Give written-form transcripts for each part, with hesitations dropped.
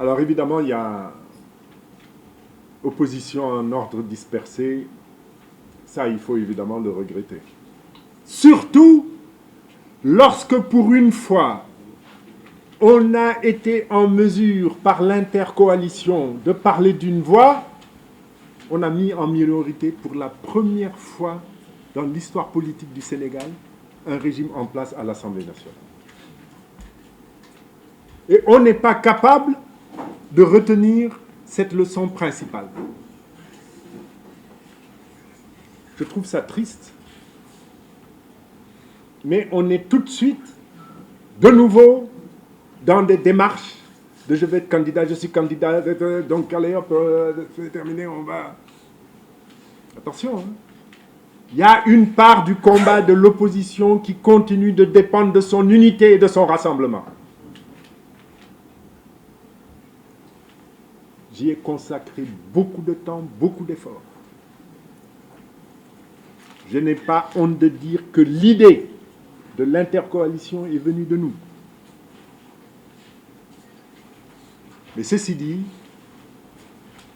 Alors évidemment, il y a opposition en ordre dispersé. Ça, il faut évidemment le regretter. Surtout lorsque pour une fois, on a été en mesure, par l'intercoalition, de parler d'une voix, on a mis en minorité pour la première fois dans l'histoire politique du Sénégal un régime en place à l'Assemblée nationale. Et on n'est pas capable de retenir cette leçon principale. Je trouve ça triste, mais on est tout de suite, de nouveau, dans des démarches de je vais être candidat, je suis candidat, donc allez hop, c'est terminé, on va... Attention, hein. Il y a une part du combat de l'opposition qui continue de dépendre de son unité et de son rassemblement. J'y ai consacré beaucoup de temps, beaucoup d'efforts. Je n'ai pas honte de dire que l'idée de l'intercoalition est venue de nous. Mais ceci dit,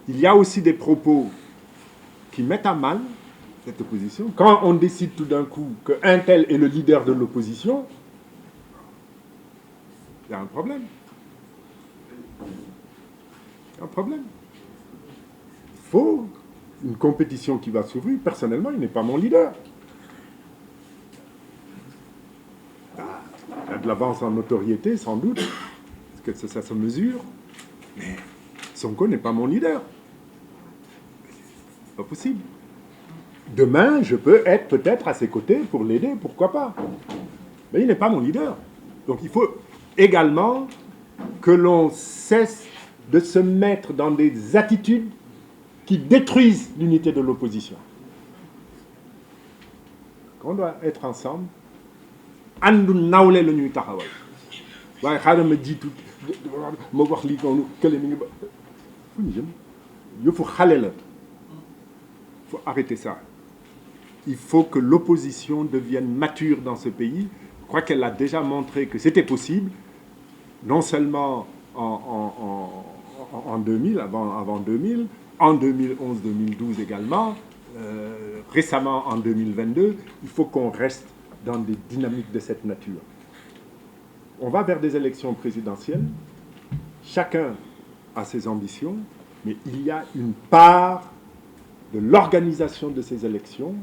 il y a aussi des propos qui mettent à mal cette opposition. Quand on décide tout d'un coup qu'un tel est le leader de l'opposition, il y a un problème. Un problème. Il faut une compétition qui va s'ouvrir. Personnellement, il n'est pas mon leader. Il y a de l'avance en notoriété, sans doute, parce que ça se mesure. Mais Sonko n'est pas mon leader. C'est pas possible. Demain, je peux être peut-être à ses côtés pour l'aider, pourquoi pas. Mais il n'est pas mon leader. Donc il faut également que l'on cesse de se mettre dans des attitudes qui détruisent l'unité de l'opposition. On doit être ensemble. Andu nawle la ñuy taxawal. Waaye xaaral ma jiitu ma wax lii noonu kële mi ngi ba fu ñu jëm yëfu xale la. Il faut arrêter ça. Il faut que l'opposition devienne mature dans ce pays. Je crois qu'elle a déjà montré que c'était possible, non seulement en 2000, avant 2000, en 2011-2012 également, récemment en 2022. Il faut qu'on reste dans des dynamiques de cette nature. On va vers des élections présidentielles. Chacun a ses ambitions, mais il y a une part de l'organisation de ces élections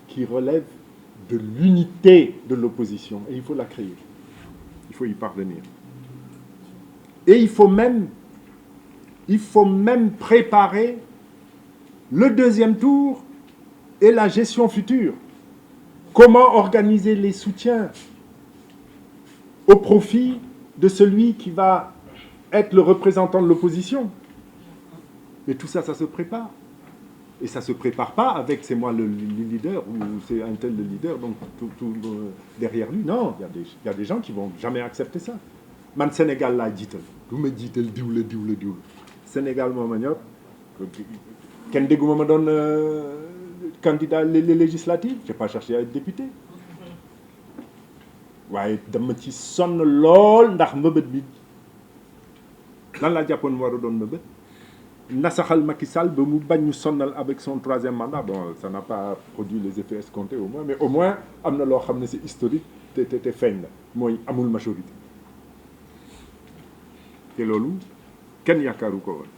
qui relève de l'unité de l'opposition. Et il faut la créer. Il faut y parvenir. Et il faut même préparer le deuxième tour et la gestion future. Comment organiser les soutiens au profit de celui qui va être le représentant de l'opposition. Et tout ça, ça se prépare. Et ça ne se prépare pas avec c'est moi le leader ou c'est un tel le leader, donc tout derrière lui. Non, il y a des gens qui ne vont jamais accepter ça. Man Sénégal laa jiital du ma jiital diw la Sénégal moo ma ñor kenn dégguma ma doon candidat les législatives. Je n'ai pas cherché à être député. waaye dama ci sonn lool ndax mbëbët bi lan laa jàppoon mu war a doon mbëbët nasaxal Macky Sall ba mu bañ ñu sonnal avec son troisième mandat. Bon, ça n'a pas produit les effets escomptés au moins, mais au moins am na loo xam ne c'est historique te feeñ na mooy amul majorité te loolu kenn yaakaaru ko woon.